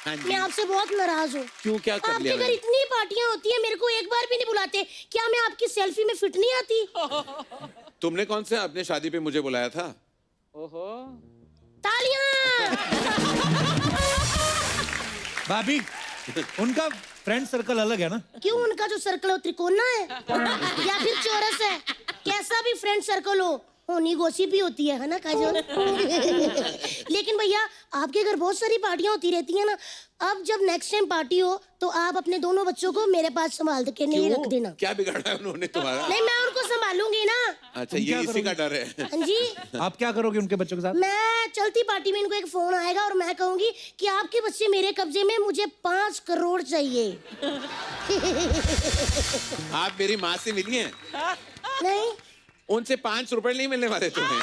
हाँ जी। मैं आपसे बहुत नाराज हूँ। क्यों, क्या कर आपके लिया घर मैंने? इतनी पार्टियां होती है, मेरे को एक बार भी नहीं बुलाते। क्या मैं आपकी सेल्फी में फिट नहीं आती? तुमने कौन से अपने शादी पे मुझे बुलाया था? ओहो। तालियां। भाभी, उनका फ्रेंड सर्कल अलग है ना? क्यों, उनका जो सर्कल है वो त्रिकोणा है या फिर चौरस है? कैसा भी फ्रेंड सर्कल होनी गॉसिप ही होती है ना काजोल? लेकिन भैया आपके घर बहुत सारी पार्टियां होती रहती है ना। अब जब नेक्स्ट टाइम पार्टी हो तो आप अपने दोनों बच्चों को मेरे पास संभाल के नहीं रख देना। क्या बिगाड़ा है उन्होंने तुम्हारा? नहीं, मैं उनको संभालूंगी ना। अच्छा, ये इसी का डर है। हाँ जी। आप क्या करोगे उनके बच्चों के साथ? मैं चलती पार्टी में इनको एक फोन आएगा और मैं कहूंगी कि आपके बच्चे मेरे कब्जे में, मुझे 5 करोड़ चाहिए। आप मेरी माँ से मिली हैं? नहीं, उनसे 5 रुपए नहीं मिलने वाले तुम्हें।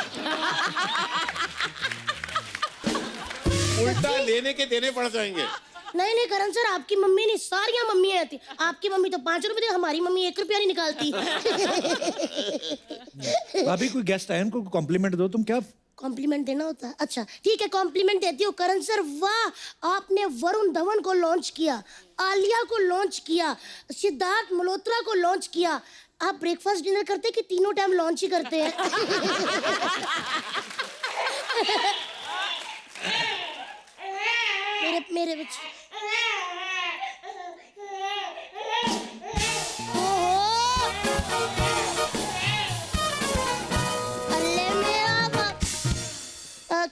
उल्टा लेने के देने पड़ जाएंगे। नहीं नहीं करण सर, आपकी मम्मी नहीं, सारियां मम्मियां आती। आपकी मम्मी तो 5 रुपए दे, हमारी मम्मी 1 रुपया नहीं निकालती। भाभी, कोई गेस्ट आए, उनको कॉम्प्लीमेंट दो। तुम क्या कॉम्प्लीमेंट देना होता है? अच्छा ठीक है, कॉम्प्लीमेंट देती हूँ। करण सर वाह, आपने वरुण धवन को लॉन्च किया, आलिया को लॉन्च किया, सिद्धार्थ मल्होत्रा को लॉन्च किया। आप ब्रेकफास्ट डिनर करते कि तीनों टाइम लॉन्च ही करते हैं? मेरे बच्चे।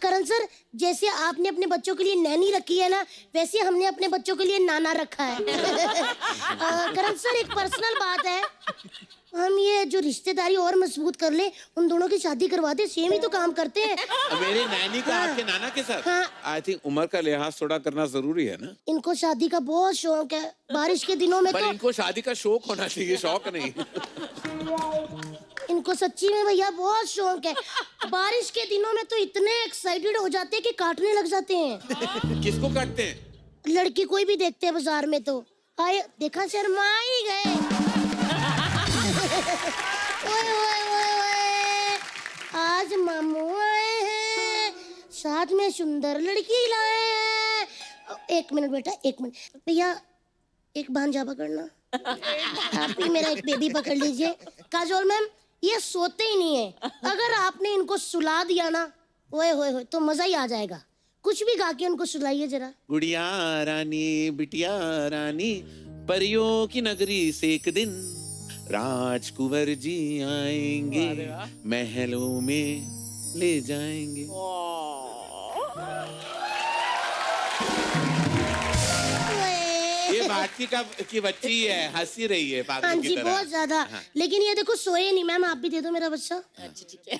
करण सर, जैसे आपने अपने बच्चों के लिए नैनी रखी है ना, वैसे हमने अपने बच्चों के लिए नाना रखा है। करण सर, एक पर्सनल बात है, हम ये जो रिश्तेदारी और मजबूत कर ले, उन दोनों की शादी करवा दे। सेम ही तो काम करते हैं। मेरी नैनी का आपके नाना के साथ? हाँ। आई थिंक उम्र का लिहाज थोड़ा करना जरूरी है ना। इनको शादी का बहुत शौक है, बारिश के दिनों में पर तो इनको शादी का शौक होना चाहिए, शौक नहीं। इनको सच्ची में भैया बहुत शौक है। बारिश के दिनों में तो इतने एक्साइटेड हो जाते हैं कि काटने लग जाते हैं। किसको काटते हैं? लड़की कोई भी देखते हैं बाजार में तो आए, देखा शर्मा ही गए। ओए ओए ओए ओए, आज मामू आए हैं, साथ में सुंदर लड़की लाए हैं। 1 मिनट बेटा, 1 मिनट भैया, एक भांजा पकड़ना। आप ही मेरा एक बेबी पकड़ लीजिए। काजोल मैम, ये सोते ही नहीं है। अगर आपने इनको सुला दिया ना, ओए होए होए, तो मजा ही आ जाएगा। कुछ भी गा के उनको सुलाइए जरा। गुड़िया रानी, बिटिया रानी, परियों की नगरी से एक दिन राजकुंवर जी आएंगे, महलों में ले जाएंगे। ये भारती की बच्ची है, हंसी रही है हाँ पागल जी, की तरह। बहुत ज्यादा। हाँ। लेकिन ये देखो सोए नहीं। मैम आप भी दे दो मेरा बच्चा। अच्छा ठीक है।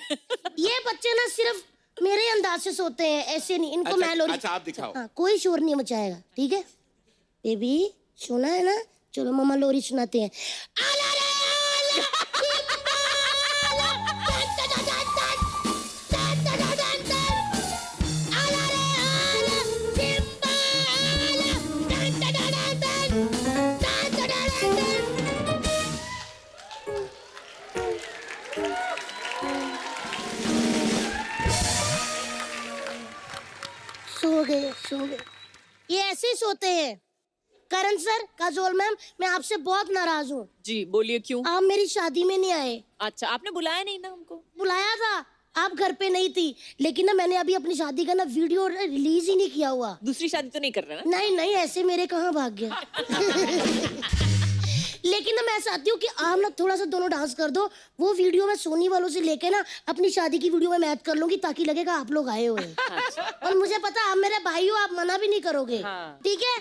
ये बच्चे ना सिर्फ मेरे अंदाज से सोते हैं, ऐसे नहीं। इनको मैं लोरी। अच्छा, आप दिखाओ। हाँ, कोई शोर नहीं मचाएगा, ठीक है? बेबी सुना है ना? चलो मम्मा लोरी सुनाते हैं। आला रे आला, चिंबाला, टन टन टन टन, टन टन टन टन। आला रे आला, चिंबाला, टन टन टन टन, टन टन टन टन। सो गए। ये ऐसे ही सोते हैं। करण सर, काजोल मैम, मैं आपसे बहुत नाराज हूँ। जी बोलिए, क्यों? आप मेरी शादी में नहीं आए। अच्छा, आपने बुलाया नहीं ना हमको? बुलाया था, आप घर पे नहीं थी। लेकिन ना मैंने अभी अपनी शादी का ना वीडियो रिलीज ही नहीं किया हुआ। दूसरी शादी तो नहीं कर रहे ना? नहीं नहीं, ऐसे मेरे कहाँ भाग गया। लेकिन ना मैं चाहती हूँ कि आप ना थोड़ा सा दोनों डांस कर दो। वो वीडियो मैं सोनी वालों से लेके ना अपनी शादी की वीडियो में मैच कर लूंगी, ताकि लगेगा आप लोग आए हुए हैं। और मुझे पता आप मेरे भाई हो, आप मना भी नहीं करोगे। हाँ। ठीक है?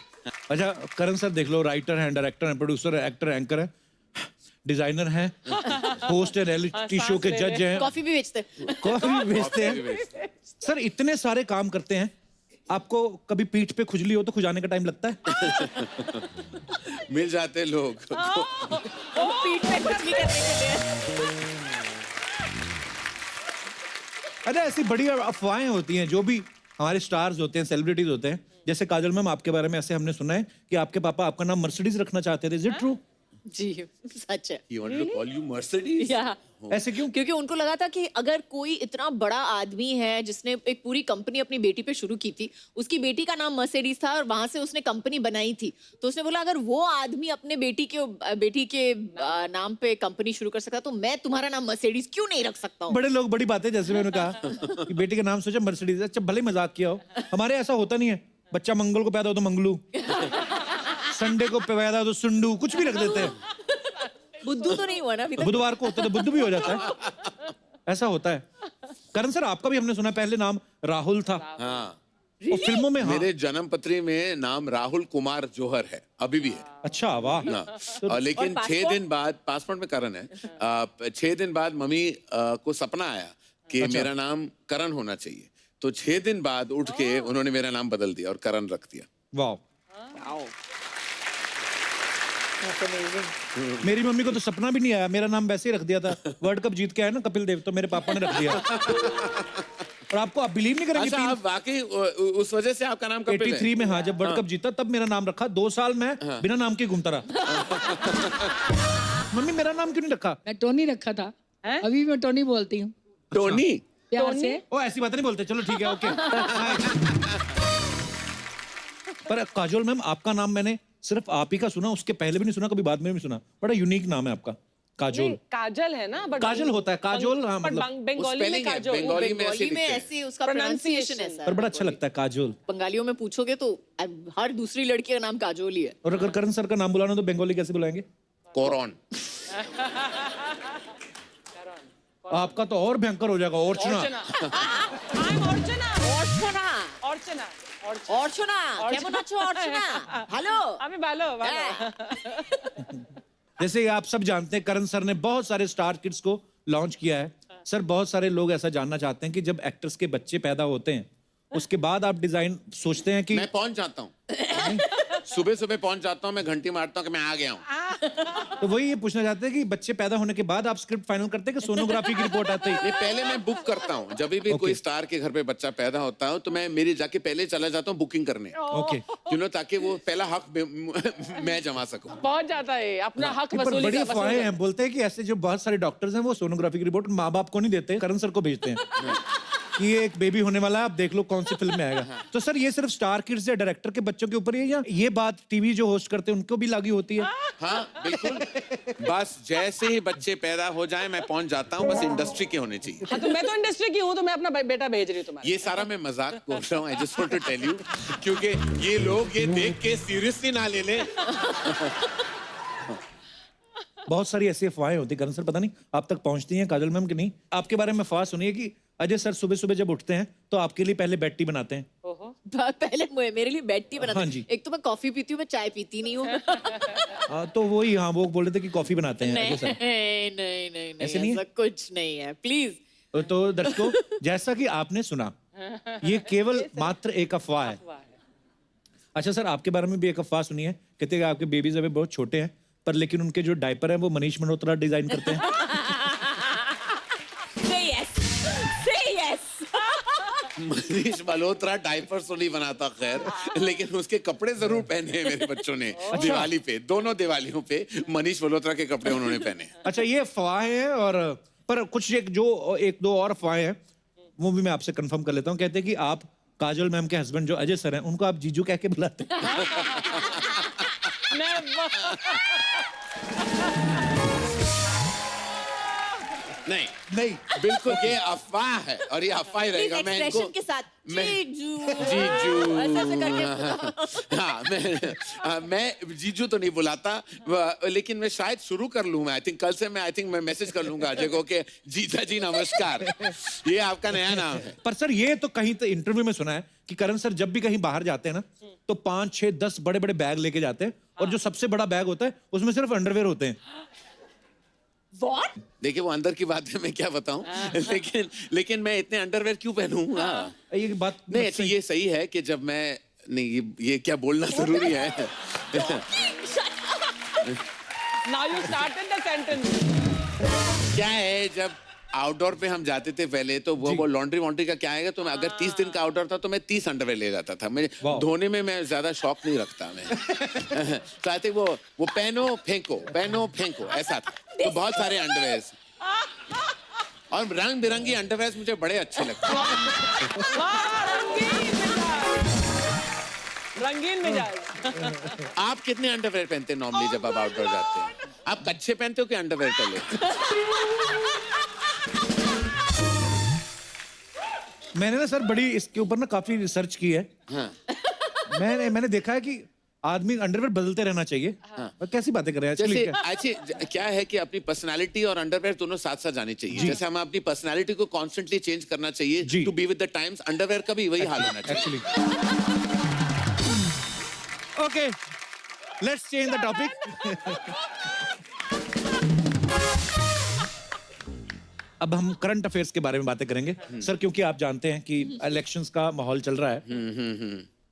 अच्छा करण सर, देख लो, राइटर हैं, डायरेक्टर हैं, प्रोड्यूसर है, एक्टर, एंकर है, डिजाइनर हैं, होस्ट है, रियलिटी शो के जज हैं, कॉफी भी बेचते। कॉफी भी बेचते हैं। सर इतने सारे काम करते हैं, आपको कभी पीठ पे खुजली हो तो खुजाने का टाइम लगता है? मिल जाते लोग। वो पीठ पे खुजली करने के लिए। अरे ऐसी बड़ी अफवाहें होती हैं, जो भी हमारे स्टार्स होते हैं, सेलिब्रिटीज होते हैं। जैसे काजल मैम, आपके बारे में ऐसे हमने सुना है कि आपके पापा आपका नाम मर्सिडीज रखना चाहते थे। Is it true? जी सच है। He wanted to call you Mercedes? या ऐसे क्यों? क्योंकि उनको लगा था कि अगर कोई इतना बड़ा आदमी है जिसने एक पूरी कंपनी अपनी बेटी पे शुरू की थी, उसकी बेटी का नाम मर्सिडीज था और वहां से उसने कंपनी बनाई थी, तो उसने बोला अगर वो आदमी अपने बेटी के नाम पे कंपनी शुरू कर सकता तो मैं तुम्हारा नाम मर्सिडीज क्यों नहीं रख सकता हूँ। बड़े लोग बड़ी बातें, जैसे मैंने कहा कि बेटी का नाम सोचा मर्सिडीज। अच्छा भले ही मजाक किया हो, हमारे ऐसा होता नहीं है। बच्चा मंगल को पैदा हो तो मंगलू, संडे को पैदा हो तो सुंडू, कुछ भी रख देते हैं। बुद्धू तो नहीं हुआ ना अभी तक। बुधवार को होता है तो बुद्ध भी हो जाता है, ऐसा होता है। करण सर आपका भी हमने सुना पहले नाम राहुल था। हाँ, और फिल्मों में हाँ। मेरे जन्म पत्री में नाम राहुल कुमार जौहर है, अभी भी है। अच्छा वाह। हाँ, लेकिन 6 दिन बाद पासपोर्ट में करण है। 6 दिन बाद मम्मी को सपना आया कि मेरा नाम करण होना चाहिए, तो 6 दिन बाद उठ के उन्होंने मेरा नाम बदल दिया और करण रख दिया। वाह। मेरी मम्मी को तो सपना भी नहीं आया, मेरा नाम वैसे ही रख दिया था। वर्ल्ड कप जीत के आया ना कपिल देव, तो मेरे पापा ने रख दिया। और आपको आप बिलीव नहीं करेंगे, अच्छा, आप वाकई उस वजह से आपका नाम कपिल है? 83 में हाँ, जब वर्ल्ड कप जीता तब मेरा नाम रखा। 2 साल मैं बिना नाम के घूमता रहा। मम्मी मेरा नाम क्यों नहीं रखा? मैं टोनी रखा था, अभी मैं टोनी बोलती हूँ टोनी? प्यार से। ओ ऐसी बात नहीं बोलते, चलो ठीक है ओके। पर काजोल मैम आपका नाम मैंने सिर्फ आप ही का सुना, उसके पहले भी नहीं सुना, कभी बाद में भी सुना। बड़ा यूनिक नाम है आपका, काजोल। काजल है ना, but काजल होता है, काजोल हाँ, but मतलब बंगाली में spelling है, काजल। बंगाली में ऐसे बंगाली में लिखते हैं। ऐसे उसका प्रोनाउंसिएशन ऐसा पर है। बड़ा अच्छा लगता है काजोल। बंगालियों में पूछोगे तो हर दूसरी लड़की का नाम काजोल ही है। और अगर करण सर का नाम बुलाना तो बंगाली कैसे बुलाएंगे? कोरॉन। आपका तो और भयंकर हो जाएगा, अर्चना। I'm अर्चना। अर्चना, अर्चना। अर्चना, কেমন আছো अर्चना? हेलो। আমি ভালো, ভালো। जैसे आप सब जानते हैं करण सर ने बहुत सारे स्टार किड्स को लॉन्च किया है। सर बहुत सारे लोग ऐसा जानना चाहते हैं कि जब एक्टर्स के बच्चे पैदा होते हैं उसके बाद आप डिजाइन सोचते हैं कि मैं पहुंच जाता हूँ, सुबह सुबह पहुंच जाता हूँ, मैं घंटी मारता हूँ कि मैं आ गया हूँ। तो वही ये पूछना चाहते हैं कि बच्चे पैदा होने के बाद आप स्क्रिप्ट फाइनल करते हैं कि सोनोग्राफी की रिपोर्ट आती है? नहीं, पहले मैं बुक करता हूँ। जब भी कोई स्टार के घर पे बच्चा पैदा होता है तो मैं मेरी जाके पहले चला जाता हूँ बुकिंग करने, ओके। ताकि वो पहला हक मैं जमा सकूं। पहुंच जाता है, अपना हक पर वसूली बड़ी का अफवाहें हैं, बोलते हैं कि ऐसे जो बहुत सारे डॉक्टर्स हैं वो सोनोग्राफी की रिपोर्ट माँ बाप को नहीं देते, करण सर को भेजते हैं कि ये एक बेबी होने वाला है, आप देख लो कौन सी फिल्म में आएगा। तो सर ये सिर्फ स्टार किड्स या डायरेक्टर के बच्चों के ऊपर ही है या ये बात टीवी जो होस्ट करते हैं उनको भी लागू होती है? हाँ बिल्कुल, बस जैसे ही बच्चे पैदा हो जाए मैं पहुंच जाता हूँ, बस इंडस्ट्री के होने चाहिए। हाँ, तो मैं तो इंडस्ट्री की हूँ, तो मैं अपना बेटा भेज रही हूँ तुम्हारे। ये सारा मैं मजाक बोल रहा हूँ, I just want to tell you, क्योंकि ये लोग ये देख के सीरियसली ना ले लें। बहुत सारी ऐसी अफवाहें होती है करण सर, पता नहीं आप तक पहुंचती हैं काजल मैम कि नहीं। आपके बारे में अफवाह सुनी है कि अजय सर सुबह सुबह जब उठते हैं तो आपके लिए पहले बेड टी बनाते हैं। पहले मेरे लिए बेड टी बनाते हाँ हैं। जी। एक तो मैं कॉफी पीती हूँ, मैं चाय पीती नहीं हूँ। तो वही हाँ, वो बोल रहे थे कि कॉफी बनाते हैं अजय सर। नहीं, ऐसे नहीं है? ऐसा कुछ नहीं है, प्लीज। तो दर्शकों जैसा कि आपने सुना ये केवल मात्र एक अफवाह है। अच्छा सर आपके बारे में भी एक अफवाह सुनी है, कहते हैं आपके बेबीज अभी बहुत छोटे हैं पर लेकिन उनके जो डायपर है वो मनीष मल्होत्रा डिजाइन करते हैं। मनीष मल्होत्रा डायपर्स तो नहीं बनाता खैर, लेकिन उसके कपड़े जरूर पहने हैं मेरे बच्चों ने। दिवाली पे, दोनों दिवालियों पे मनीष मल्होत्रा के कपड़े उन्होंने पहने। अच्छा ये अफवाहें हैं, और पर कुछ एक दो और अफवाहें हैं वो भी मैं आपसे कंफर्म कर लेता हूँ। कहते हैं कि आप काजल मैम के हस्बैंड जो अजय सर हैं उनको आप जीजू कह के बुलाते हैं। नहीं नहीं बिल्कुल ये अफवाह है और ये अफवाह ही रहेगा। मैं इनको के साथ जीजू जीजू ऐसे करके मैं जीजू तो नहीं बुलाता, लेकिन मैं शायद शुरू कर लूँ। मैं कल से मैं मैसेज कर लूंगा अजय को कि जीजा जी नमस्कार, ये आपका नया नाम है। पर सर ये तो कहीं तो इंटरव्यू में सुना है कि करण सर जब भी कहीं बाहर जाते हैं ना तो 5, 6, 10 बड़े बड़े बैग लेके जाते हैं और जो सबसे बड़ा बैग होता है उसमें सिर्फ अंडरवेयर होते हैं। What? देखिए वो अंदर की बात है, मैं क्या बताऊं। लेकिन मैं इतने अंडरवेयर क्यों पहनूं? ये बात नहीं अच्छा ये सही है कि जब मैं नहीं ये क्या बोलना जरूरी है। Now you started the sentence. क्या है जब आउटडोर पे हम जाते थे पहले तो वो लॉन्ड्री वॉन्ड्री का क्या आएगा तो मैं अगर 30 दिन का आउटडोर था तो मैं 30 अंडरवेयर ले जाता था। मैं धोने में मैं ज्यादा शौक नहीं रखता मैं। तो आई थिंक वो पहनो फेंको ऐसा था। तो बहुत सारे अंडरवेयर और रंग बिरंगी अंडरवेयर मुझे बड़े अच्छे लगते हैं। रंगीन मिजाज। आप कितने अंडरवेयर पहनते हैं नॉर्मली जब आप आउटडोर जाते हैं? आप कच्छे पहनते हो कि अंडरवेयर पहले? मैंने ना सर बड़ी इसके ऊपर ना काफी रिसर्च की है। हाँ। मैंने देखा है कि आदमी अंडरवेयर बदलते रहना चाहिए। और कैसी बातें कर रहे हैं जैसे एक्चुअली? क्या है कि अपनी पर्सनालिटी और अंडरवेयर दोनों साथ साथ जानी चाहिए। जैसे हमें अपनी पर्सनालिटी को कॉन्स्टेंटली चेंज करना चाहिए to be with the times, underwear का भी वही हाल होना चाहिए। Actually okay, let's change the topic. अब हम करंट अफेयर्स के बारे में बातें करेंगे सर, क्योंकि आप जानते हैं कि इलेक्शंस का माहौल चल रहा है।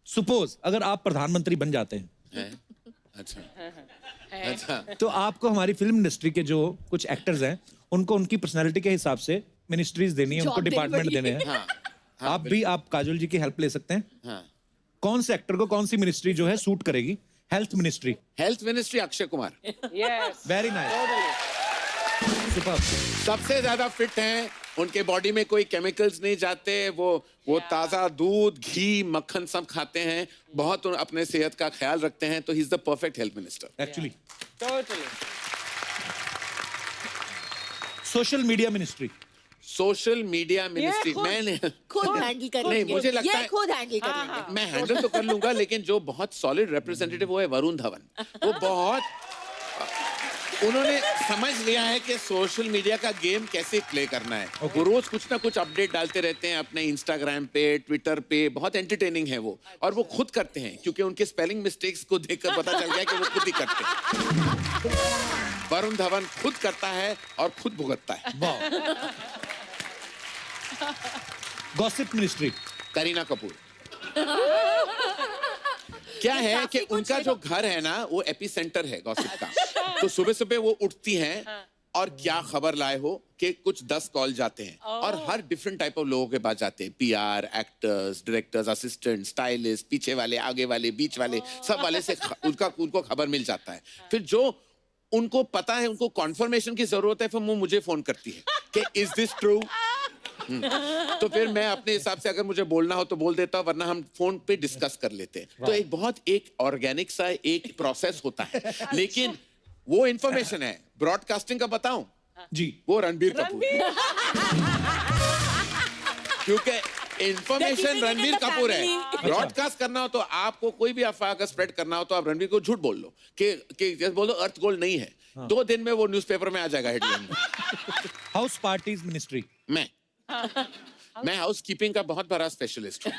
सपोज अगर आप प्रधानमंत्री बन जाते हैं अच्छा तो आपको हमारी फिल्म इंडस्ट्री के जो कुछ एक्टर्स हैं उनको उनकी पर्सनालिटी के हिसाब से मिनिस्ट्रीज देनी है, उनको डिपार्टमेंट देने हैं। आप काजोल जी की हेल्प ले सकते हैं। हाँ। कौन से एक्टर को कौन सी मिनिस्ट्री जो है सूट करेगी? Health ministry. Akshay Kumar. Yes. Very nice, superb. सबसे ज्यादा फिट हैं, उनके बॉडी में कोई केमिकल्स नहीं जाते, वो ताजा दूध घी मक्खन सब खाते हैं, बहुत अपने सेहत का ख्याल रखते हैं, तो he is the perfect health minister actually. Totally. Social media ministry. Social media ministry मैंने खुद हैंडल कर नहीं, लेंगे। मुझे लगता ये है खुद हैंडल कर लेंगे। मैं हैंडल तो कर लूंगा, लेकिन जो बहुत सॉलिड रिप्रेजेंटेटिव वो है वरुण धवन। वो बहुत उन्होंने समझ लिया है कि सोशल मीडिया का गेम कैसे प्ले करना है। वो रोज कुछ ना कुछ अपडेट डालते रहते हैं अपने इंस्टाग्राम पे, ट्विटर पे, बहुत एंटरटेनिंग है वो, और वो खुद करते हैं क्योंकि उनके स्पेलिंग मिस्टेक्स को देखकर पता चल गया कि वो खुद ही करते हैं। वरुण धवन खुद करता है और खुद भुगतता है। Gossip ministry. करीना कपूर। क्या है कि उनका जो घर है ना वो एपिसेंटर है गॉसिप का। तो सुबह सुबह वो उठती हैं और क्या खबर लाए हो कि कुछ 10 कॉल जाते हैं और हर डिफरेंट टाइप ऑफ लोगों के पास जाते हैं। PR, actors, directors, assistant, stylist, पीछे वाले, आगे वाले, बीच वाले, सब वाले से उनको खबर मिल जाता है। फिर जो उनको पता है, उनको कॉन्फर्मेशन की जरूरत है, फिर वो मुझे फोन करती है कि इज दिस ट्रू। तो फिर मैं अपने हिसाब से अगर मुझे बोलना हो तो बोल देता हूं, वरना हम फोन पे डिस्कस कर लेते हैं। तो एक बहुत ऑर्गेनिक सा एक प्रोसेस होता है, लेकिन वो इंफॉर्मेशन है। ब्रॉडकास्टिंग का बताऊं जी, वो रणबीर कपूर, क्योंकि इंफॉर्मेशन रणबीर कपूर है। ब्रॉडकास्ट करना हो तो आपको कोई भी अफवाह का स्प्रेड करना हो तो आप रणबीर को झूठ बोल लो कि जैसे बोल दो अर्थ गोल्ड नहीं है, 2 दिन में वो न्यूज़पेपर में आ जाएगा हेडलाइन में। House parties ministry. मैं हाउस कीपिंग का बहुत बड़ा स्पेशलिस्ट हूँ।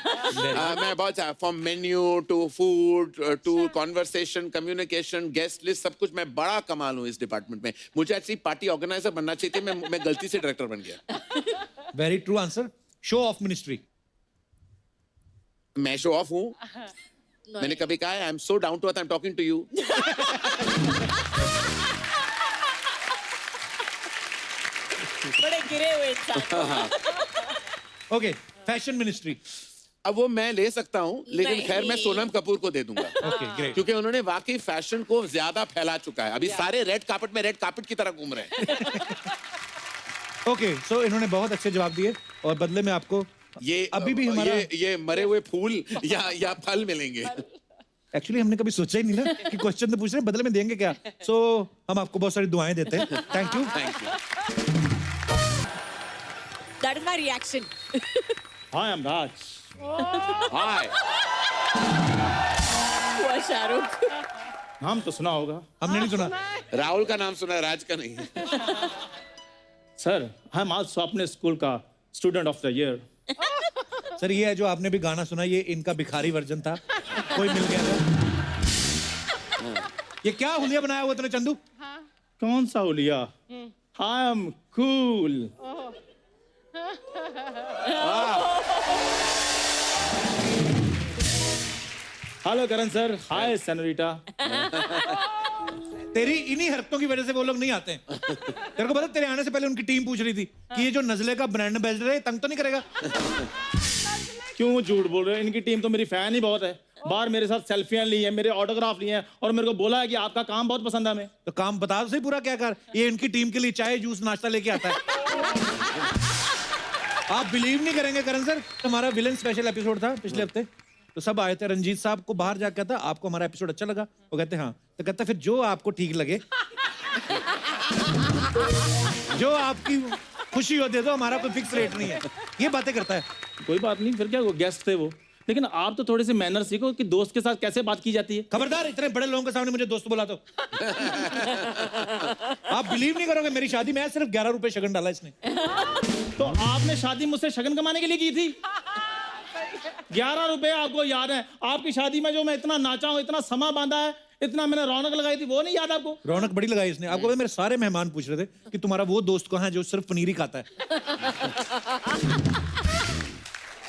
मैं बहुत from menu to food to conversation, communication, guest list, सब कुछ मैं बड़ा कमाल हूँ इस डिपार्टमेंट में। मुझे ऐसी पार्टी ऑर्गेनाइजर बनना चाहिए थी, मैं गलती से डायरेक्टर बन गया। Very true answer. Show off ministry. मैं शो ऑफ हूँ। मैंने कभी कहा है I am so down to earth, I am talking to you. बड़े गिरे हुए इंसान। Okay, fashion ministry. अब वो मैं ले सकता हूँ, लेकिन खैर मैं सोनम कपूर को दे दूंगा। Okay, great. क्योंकि उन्होंने वाकई फैशन को ज्यादा फैला चुका है। अभी सारे रेड कार्पेट में रेड कार्पेट की तरह घूम रहे हैं। ओके, सो इन्होंने बहुत अच्छे जवाब दिए और बदले में आपको ये अभी भी हमारा ये मरे हुए फूल या फल मिलेंगे। एक्चुअली हमने कभी सोचा ही नहीं ना कि क्वेश्चन तो पूछ रहे हैं, बदले में देंगे क्या। सो हम आपको बहुत सारी दुआएं देते हैं। Thank you. That is my reaction. Hi, I'm Raj. हाय। हुआ शाहरुख। नाम तो सुना होगा। हमने नहीं सुना। राहुल का नाम सुना है, राज का नहीं। सर, आई एम आल्सो अपने स्कूल का student of the year. Sir ये है जो आपने भी गाना सुना, ये इनका भिखारी वर्जन था, कोई मिल गया था। ये क्या हुलिया बनाया हुआ तूने चंदू? कौन सा हुलिया? I am cool. Hello Karan sir. Hi senorita. तेरी इन्हीं हरकतों की वजह से वो लोग नहीं आते हैं। तेरे को पता तेरे आने से पहले उनकी टीम पूछ रही थी कि ये जो नजले का ब्रांड एम्बेसडर है तंग तो नहीं करेगा? क्यों झूठ बोल रहे हो? इनकी टीम तो मेरी फैन ही बहुत है। बाहर मेरे साथ सेल्फियां ली हैं, मेरे ऑटोग्राफ लिए हैं और मेरे को बोला है कि आपका काम बहुत पसंद है हमें। तो काम बता तो सही पूरा क्या कर। ये इनकी टीम के लिए चाय जूस नाश्ता लेके आता है। आप बिलीव नहीं करेंगे करण सर, हमारा विलन स्पेशल एपिसोड था पिछले हफ्ते, तो सब आए थे। रंजीत साहब को बाहर जाकर कहता आपको हमारा एपिसोड अच्छा लगा? वो कहते हाँ। तो कहता फिर जो आपको ठीक लगे, जो आपकी खुशी हो दे दो, हमारा कोई फिक्स रेट नहीं है। ये बातें करता है। कोई बात नहीं, फिर क्या, वो गेस्ट थे वो। लेकिन आप तो थोड़े से मैनर सीखो कि दोस्त के साथ कैसे बात की जाती है। खबरदार, इतने बड़े लोगों के सामने मुझे दोस्त बोला तो। आप बिलीव नहीं करोगे, मेरी शादी में सिर्फ 11 रुपए शगन डाला इसने। तो आपने शादी मुझसे शगन कमाने के लिए की थी? 11 रुपए आपको याद है? आपकी शादी में जो मैं इतना नाचा हूं, इतना समा बांधा है, इतना मैंने रौनक लगाई थी, वो नहीं याद आपको? रौनक बड़ी लगाई इसने। आपको पता, मेरे सारे मेहमान पूछ रहे थे कि तुम्हारा वो दोस्त कहाँ है जो सिर्फ पनीर ही खाता है।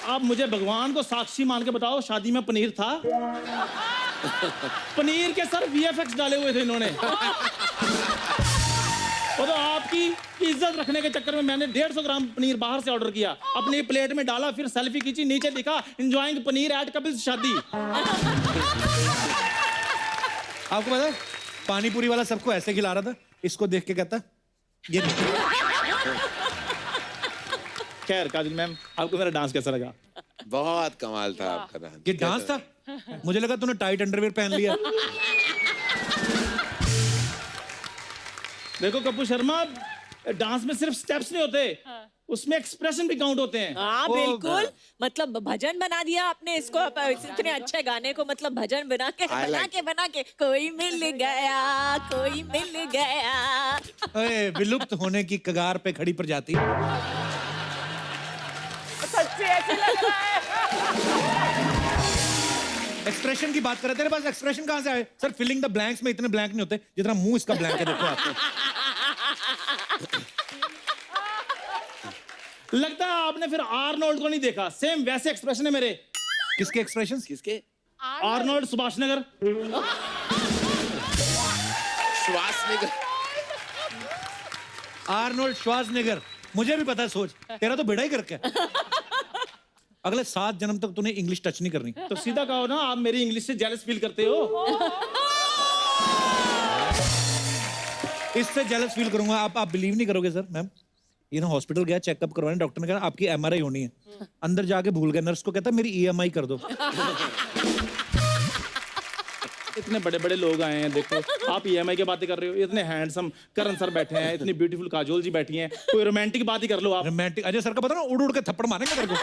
आप मुझे भगवान को साक्षी मान के बताओ, शादी में पनीर था? पनीर के सर VFX डाले हुए थे इन्होंने। और तो आपकी इज्जत रखने के चक्कर में मैंने 150 ग्राम पनीर बाहर से ऑर्डर किया, अपनी प्लेट में डाला, फिर सेल्फी खींची, नीचे लिखा एंजॉयिंग पनीर एट कपिल्स शादी। आपको पता है, पानी पूरी वाला सबको ऐसे खिला रहा था, इसको देख के कहता ये खैर काजल मैम, आपको मेरा डांस कैसा लगा? बहुत कमाल था आपका डांस। ये डांस था? मुझे लगा तूने टाइट अंडरवेयर पहन लिया। देखो कपूर शर्मा, डांस में सिर्फ स्टेप्स नहीं होते, उसमें एक्सप्रेशन भी काउंट होते हैं। हाँ बिल्कुल, मतलब भजन बना दिया आपने इसको, इतने अच्छे गाने को मतलब भजन बना के कोई मिल गया, कोई मिल गया। ओए, विलुप्त होने की कगार पे खड़ी प्रजाति। सच्ची ऐसे लग रहा है। एक्सप्रेशन की बात कर रहे थे, तेरे पास एक्सप्रेशन कहां से आए? सर फिलिंग द ब्लैंक्स में इतने ब्लैंक नहीं होते जितना मुंह इसका ब्लैंक है। देखो आप, लगता है आपने फिर आर्नोल्ड को नहीं देखा, सेम वैसे एक्सप्रेशन है मेरे। किसके एक्सप्रेशन? किसके? आर्नोल्ड सुभाषनगर। श्वासनगर। Arnold Schwarzenegger. मुझे भी पता है, सोच तेरा तो बेड़ा ही कर रखा है। अगले 7 जन्म तक तूने इंग्लिश टच नहीं करनी। तो सीधा कहो ना, आप मेरी इंग्लिश से जेलस फील करते हो। इससे जेलस फील करूंगा। आप बिलीव नहीं करोगे सर। मैम, ये ना हॉस्पिटल गया चेकअप करवाने, डॉक्टर ने कहा आपकी MRI होनी है। अंदर जाके भूल गया, नर्स को कहता मेरी EMI कर दो। इतने बड़े बड़े लोग आए हैं, देखो आप EMI की बातें कर रहे हो। इतने हैंडसम करण सर बैठे हैं, इतनी ब्यूटीफुल काजोल जी बैठी हैं, कोई रोमांटिक बात ही कर लो आप। रोमांटिक? अजय सर का पता ना, उड़ उड़ के थप्पड़ मारेंगे तेरे को।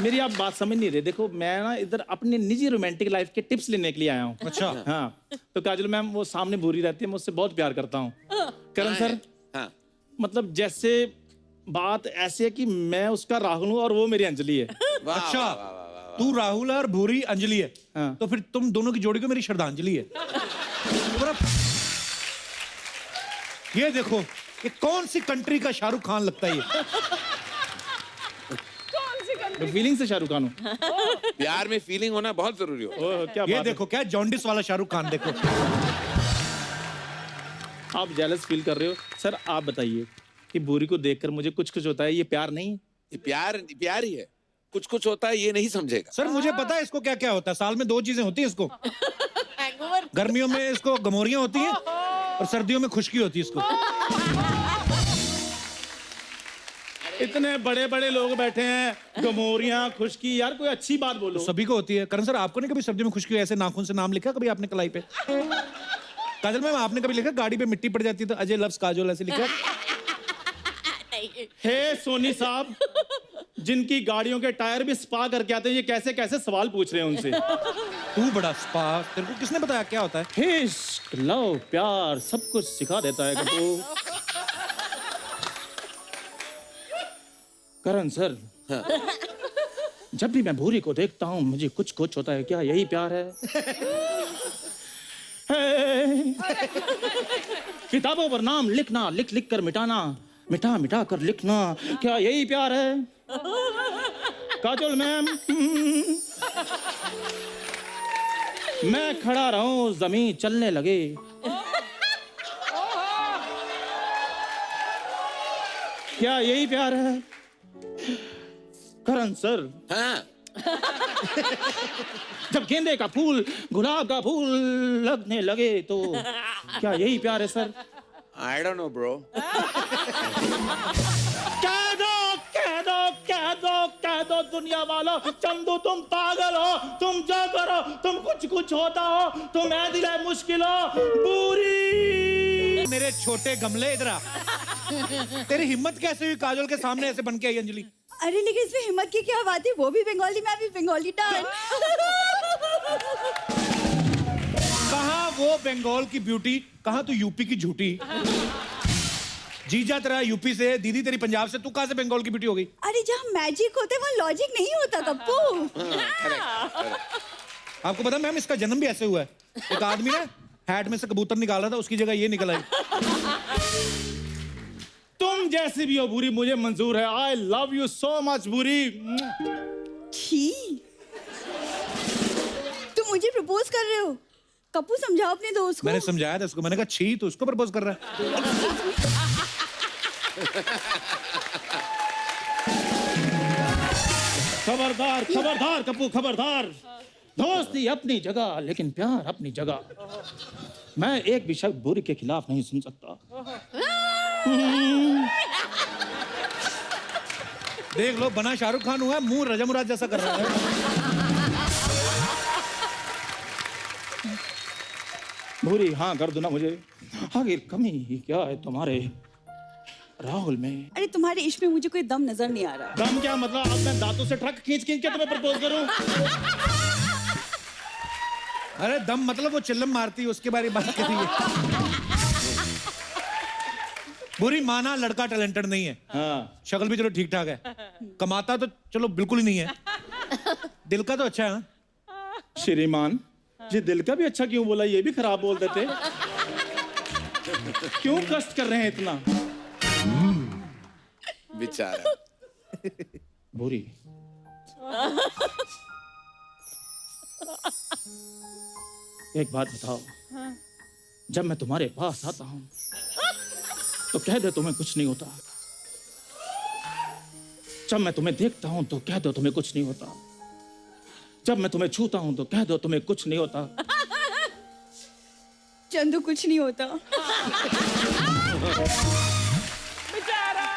मेरी आप बात समझ नहीं रहे। देखो मैं ना इधर अपनी निजी रोमांटिक लाइफ के टिप्स लेने के लिए आया हूँ। अच्छा। हाँ, तो काजल मैम वो सामने भूरी रहती है, मैं उससे बहुत प्यार करता हूँ। करण सर, हाँ। मतलब जैसे बात ऐसे है कि मैं उसका राहुल हूँ और वो मेरी अंजलि है। अच्छा, तू राहुल है और भूरी अंजलि है। हाँ। तो फिर तुम दोनों की जोड़ी को मेरी श्रद्धांजलि है। ये देखो, ये कौन सी कंट्री का शाहरुख खान लगता है ये? तो फीलिंग से शाहरुख खान हूँ। प्यार में फीलिंग होना बहुत जरूरी हो। क्या ये बात है। देखो, क्या जॉन्डिस वाला शाहरुख खान देखो। आप जेलस फील कर रहे हो सर। आप बताइए कि भूरी को देखकर मुझे कुछ कुछ होता है, ये प्यार नहीं है? ये प्यार ही है। कुछ कुछ होता है, ये नहीं समझेगा। सर मुझे पता है इसको क्या क्या होता है। साल में 2 चीजें होती है इसको। हैंगओवर। गर्मियों में इसको गमोरियां होती हैं और सर्दियों में खुशकी होती है इसको। इतने बड़े बड़े लोग बैठे हैं, गमोरियां, खुशकी, यार कोई अच्छी बात बोलो। सभी को होती है। करण सर, आपको नहीं कभी सर्दियों में खुशकी ऐसे नाखून से नाम लिखा कभी आपने कलाई पे? काजल मैम, आपने कभी लिखा गाड़ी पे मिट्टी पड़ जाती है तो अजय लव्स काजोल ऐसे लिखा? हे सोनी साहब, जिनकी गाड़ियों के टायर भी स्पा करके आते हैं, ये कैसे कैसे सवाल पूछ रहे हैं उनसे। तू बड़ा स्पा, तेरे को किसने बताया क्या होता है? इश्क, लव, प्यार सब कुछ सिखा देता है कपूर। करण सर, जब भी मैं भूरी को देखता हूँ मुझे कुछ कुछ होता है। क्या यही प्यार है? किताबों पर नाम लिखना, लिख लिख कर मिटाना, मिटा मिटा कर लिखना, क्या यही प्यार है? काजोल मैम, मैं खड़ा रहूं जमीन चलने लगे। क्या यही प्यार है करण सर? हाँ जब गेंदे का फूल गुलाब का फूल लगने लगे तो क्या यही प्यार है sir? I don't know bro. कह दो दुनिया वालों, चंदू तुम पागल हो, तुम जो करो तुम कुछ होता हो, तुम ऐ दिल है मुश्किल हो पूरी। मेरे छोटे गमले इधर आ। तेरी हिम्मत कैसे हुई काजोल के सामने ऐसे बन के आई अंजलि? अरे लेकिन इसमें हिम्मत की क्या बात है, वो भी बंगाली मैं भी बंगाली डांस। कहाँ वो बंगाल की ब्यूटी, कहाँ तू यूपी की झूठी। जीजा तेरा यूपी से, दीदी तेरी पंजाब से, तू कहाँ से बंगाल की ब्यूटी हो गई? अरे जहाँ मैजिक होते वहाँ लॉजिक नहीं होता कप्पू। आपको पता मैम इसका जन्म भी ऐसे हुआ है। एक आदमी ना हैट में से कबूतर निकाल रहा था, उसकी जगह ये निकल आई। तुम जैसी भी हो बुरी मुझे मंजूर है। I love you so much बुरी। छी, तुम मुझे प्रपोज कर रहे हो? कप्पू समझाओ अपने दोस्त को। मैंने समझाया था उसको, मैंने कहा छी तो उसको प्रपोज कर रहा है। खबरदार खबरदार कप्पू खबरदार। दोस्ती अपनी जगह लेकिन प्यार अपनी जगह। मैं एक भी शब्द बुरी के खिलाफ नहीं सुन सकता। देख लो बना शाहरुख खान हुआ है, मुंह रजा मुराद जैसा कर रहा है। भूरी हाँ कर दो ना मुझे। आखिर कमी क्या है तुम्हारे राहुल में? अरे तुम्हारे इश्क में मुझे कोई दम नजर नहीं आ रहा। दम क्या मतलब? अब मैं दांतों से ट्रक खींच खींच के तुम्हें प्रपोज करूं? अरे दम मतलब वो चिल्लम मारती है उसके बारे में बात करी है। बुरी माना लड़का टैलेंटेड नहीं है। हाँ शक्ल भी चलो ठीक ठाक है, कमाता तो चलो बिल्कुल ही नहीं है, दिल का तो अच्छा है ना? श्रीमान ये दिल का भी अच्छा क्यों बोला? ये भी खराब बोल देते। क्यों कष्ट कर रहे हैं इतना? बेचारा। भूरी एक बात बताओ, जब मैं तुम्हारे पास आता हूं तो कह दे तुम्हें कुछ नहीं होता। जब मैं तुम्हें देखता हूं तो कह दो तुम्हें कुछ नहीं होता। जब मैं तुम्हें छूता हूं तो कह दो तुम्हें कुछ नहीं होता। चंदू कुछ नहीं होता। बेचारा।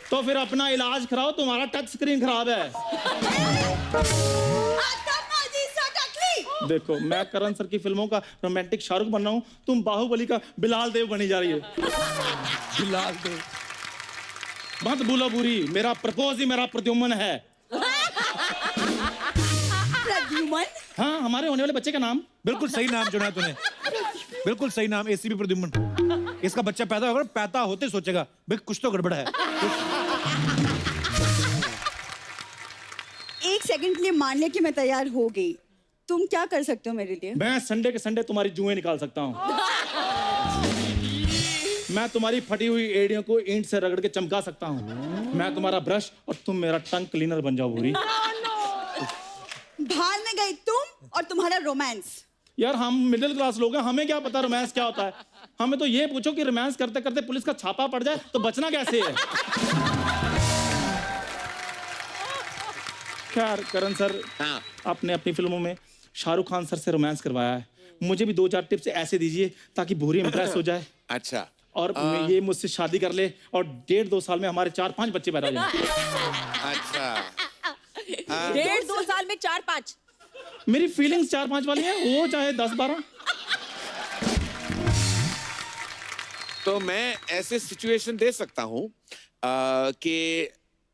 तो फिर अपना इलाज कराओ, तुम्हारा टच स्क्रीन खराब है। देखो मैं करण सर की फिल्मों का रोमांटिक शाहरुख बन रहा हूं, तुम बाहुबली का बिलाल देव बनी जा रही है। बिलाल देव मत भूलो बुरी, मेरा प्रपोज ही मेरा प्रद्युम्न है। प्रद्युम्न? हाँ हमारे होने वाले बच्चे का नाम। बिल्कुल सही नाम चुना तूने, बिल्कुल सही नाम, एसीपी प्रद्युम्न। इसका बच्चा पैदा होगा, पैदा होते सोचेगा भाई कुछ तो गड़बड़ है। एक सेकंड के लिए मान लिया कि मैं तैयार हो गई, तुम क्या कर सकते हो मेरे लिए? मैं संडे के संडे तुम्हारी जुएं निकाल सकता हूँ। मैं तुम्हारी फटी हुई एड़ियों को ईंट से रगड़ के चमका सकता हूँ। मैं तुम्हारा ब्रश और तुम मेरा टंग क्लीनर बन जाओ भूरी। भाड़ में गई तुम और तुम्हारा रोमांस। यार हम मिडिल क्लास लोग हैं, हमें क्या पता रोमांस क्या होता है। हमें तो ये पूछो कि रोमांस करते करते पुलिस का छापा पड़ जाए तो बचना कैसे है। खैर करण सर, हाँ। आपने अपनी फिल्मों में शाहरुख खान सर से रोमांस करवाया है, मुझे भी 2-4 टिप्स ऐसे दीजिए ताकि भूरी इंप्रेस हो जाए अच्छा। और ये मुझसे शादी कर ले और 1.5-2 साल में हमारे 4-5 बच्चे पैदा हो जाए। अच्छा 1.5-2 साल में 4-5। मेरी फीलिंग्स 4-5 वाली हैं, वो चाहे 10-12। तो मैं ऐसे सिचुएशन दे सकता हूँ कि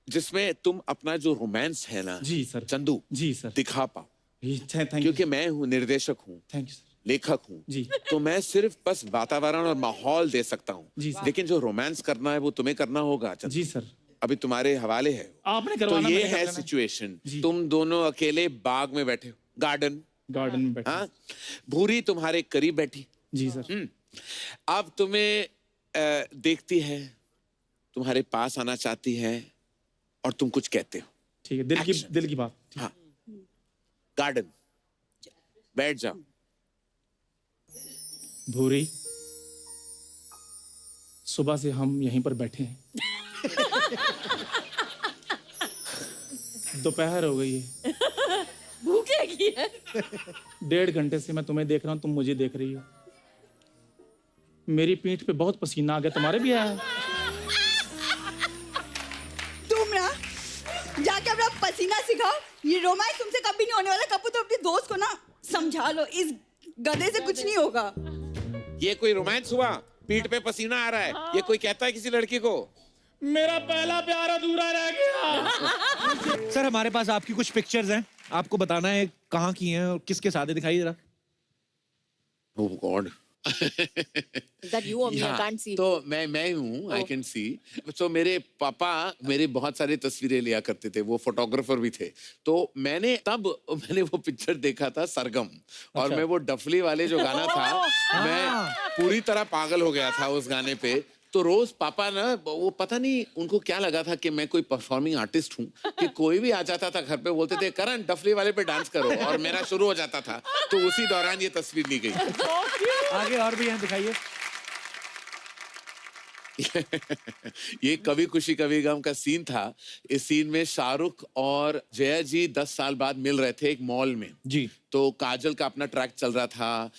जिसमें तुम अपना जो रोमांस है ना जी सर। चंदू जी सर। दिखा पाओ, थैंक यू। क्योंकि मैं हूँ निर्देशक हूँ, थैंक यू सर। लेखक हूँ जी। तो मैं सिर्फ बस वातावरण और माहौल दे सकता हूँ, जी सर। लेकिन जो रोमांस करना है वो तुम्हें करना होगा चंदू। जी सर। अभी तुम्हारे हवाले है। आपने तो करवाना, ये मैंने कर है देना। सिचुएशन, जी। तुम दोनों अकेले बाग में बैठे हो, गार्डन में बैठे। हाँ, भूरी तुम्हारे करीब बैठी। जी सर। अब तुम्हें देखती है, तुम्हारे पास आना चाहती है और तुम कुछ कहते हो। ठीक है, दिल की बात। हाँ, गार्डन बैठ जाओ। भूरी, सुबह से हम यहीं पर बैठे हैं। दोपहर हो गई है, भूख लगी है। 1.5 घंटे से मैं तुम्हें देख रहा हूँ, तुम मुझे देख रही हो। मेरी पीठ पे बहुत पसीना आ गया, तुम्हारे भी आया? तुम ना जाके अपना पसीना सिखाओ। ये रोमांस तुमसे कभी नहीं होने वाला। कपूर, तो अपने दोस्त को ना समझा लो, इस गधे से कुछ नहीं होगा। ये कोई रोमांस हुआ? पीठ पे पसीना आ रहा है, ये कोई कहता है किसी लड़की को? मेरा पहला प्यार अधूरा रह गया। सर हमारे पास आपकी कुछ पिक्चर्स हैं, आपको बताना है कहाँ की हैं और किसके साथ है, दिखाइए जरा। Oh God. Is that you or me? I can't see. तो मैं हूँ, आई कैन सी। तो मेरे पापा मेरे बहुत सारी तस्वीरें लिया करते थे, वो फोटोग्राफर भी थे। तो मैंने वो पिक्चर देखा था सरगम, और मैं वो डफली वाले जो गाना था, मैं पूरी तरह पागल हो गया था उस गाने पे। तो रोज पापा ना, वो पता नहीं उनको क्या लगा था कि मैं कोई परफॉर्मिंग आर्टिस्ट हूँ, कि कोई भी आ जाता था घर पे, बोलते थे करण डफली वाले पे डांस करो, और मेरा शुरू हो जाता था। तो उसी दौरान ये तस्वीर ली गई। आगे और भी हैं, दिखाइए। ये कभी खुशी कभी गम का सीन था। इस सीन में शाहरुख और जया जी 10 साल बाद मिल रहे थे एक मॉल में जी। तो काजल का अपना ट्रैक चल रहा था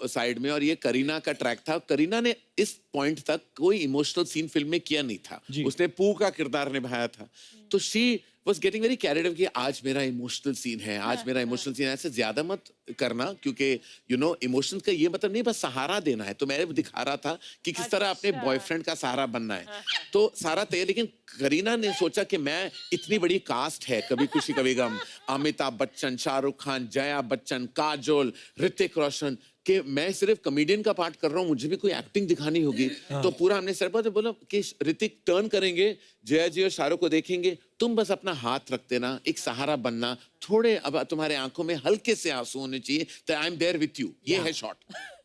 साइड में, और ये करीना का ट्रैक था। करीना ने इस पॉइंट तक कोई इमोशनल सीन फिल्म में किया नहीं था, उसने पू का किरदार निभाया था। तो she was getting very carried away कि आज मेरा इमोशनल सीन है, आज मेरा इमोशनल सीन है। ऐसे ज्यादा मत करना, क्योंकि यू नो इमोशंस का ये मतलब नहीं बस सहारा देना है। तो मैं दिखा रहा था कि किस तरह अपने बॉयफ्रेंड का सहारा बनना है। तो सारा तय, लेकिन करीना ने सोचा कि मैं इतनी बड़ी कास्ट है कभी खुशी कभी गम, अमिताभ बच्चन, शाहरुख खान, जया बच्चन, काजोल, ऋतिक रोशन, कि मैं सिर्फ कॉमेडियन का पार्ट कर रहा हूँ, मुझे भी कोई एक्टिंग दिखानी होगी। तो पूरा हमने सर पर बोला कि ऋतिक टर्न करेंगे, जया जी और शाहरुख को देखेंगे, तुम बस अपना हाथ रख देना, एक सहारा बनना, थोड़े अब तुम्हारे आंखों में हल्के से आंसू होने चाहिए, तो I am there with you. ये है शॉट।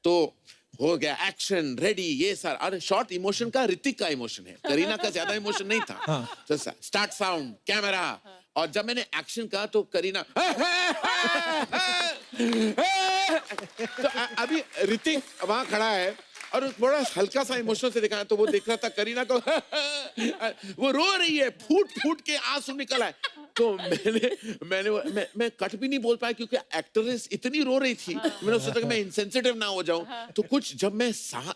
तो हो गया एक्शन रेडी, ये सारा। अरे शॉर्ट इमोशन का ऋतिक का इमोशन है, करीना का ज्यादा इमोशन नहीं था। तो स्टार्ट साउंड कैमरा, और जब मैंने एक्शन कहा तो करीना तो अभी ऋतिक वहां खड़ा है और बड़ा हल्का सा इमोशन से दिखाया, तो वो देख रहा था करीना को वो रो रही है, फूट फूट के आंसू निकल आए। तो मैं कट भी नहीं बोल पाया, क्योंकि एक्ट्रेस इतनी रो रही थी। मैंने सोचा कि मैं इनसेंसिटिव ना हो जाऊं। तो कुछ जब मैं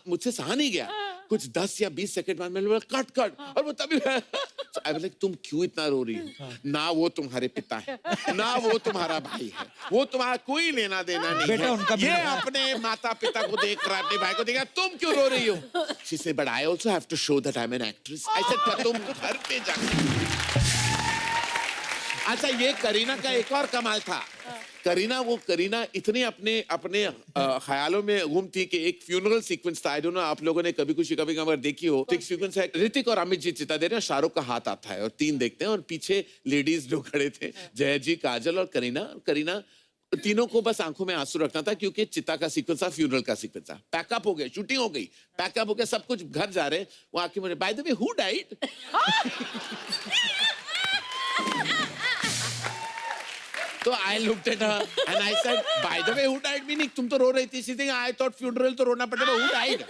मुझसे सहा नहीं गया, कुछ 10 या 20 सेकंड बाद मैंने बोला कट कट, और वो तभी so, तुम क्यों इतना रो रही हो? ना वो तुम्हारे पिता है, ना वो तुम्हारा भाई है, वो तुम्हारा कोई लेना देना नहीं बेटा, है। उनका ये अपने माता पिता को देख रहा है, अपने भाई को देख रहा है, तुम क्यों रो रही हो? She said, but I also have to show that I'm an actress. I said, पर तुम घर पे जाके। अच्छा, ये करीना का एक और कमाल था। करीना इतने अपने ख्यालों में गुम थी कि एक फ्यूनरल सीक्वेंस था। आई डोंट नो आप लोगों ने कभी खुशी कभी गम अगर देखी हो, तो एक सीक्वेंस है, ऋतिक और अमित जी चिता दे रहे हैं, शाहरुख का हाथ आता है और 3 देखते हैं, और पीछे लेडीज जो खड़े थे, जया जी, काजल और करीना तीनों को बस आंखों में आंसू रखना था, क्योंकि चिता का सीक्वेंस था, फ्यूनरल का सीक्वेंस था। पैकअप हो गया, शूटिंग हो गई, पैकअप हो गया, सब कुछ, घर जा रहे हैं। वो आके मुझे, by the way who died? तो I looked at her and I said, by the way, who died? Meaning तुम तो रो रही थी। She said, I thought funeral तो रोना पड़ेगा, who died?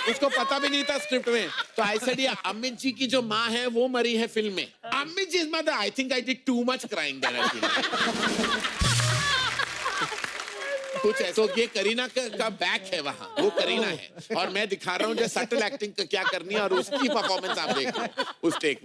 उसको पता भी नहीं था स्क्रिप्ट में। तो I said, ये अमित जी की जो माँ है वो मरी है फिल्म में। Amit ji is mother. I think I did too much crying there actually. कुछ है। तो ये करीना का बैक है वहाँ, वो करीना है, और मैं दिखा रहा हूँ जो सटल एक्टिंग क्या करनी है, और उसकी परफॉर्मेंस आप देख रहे हैं उस टेक में।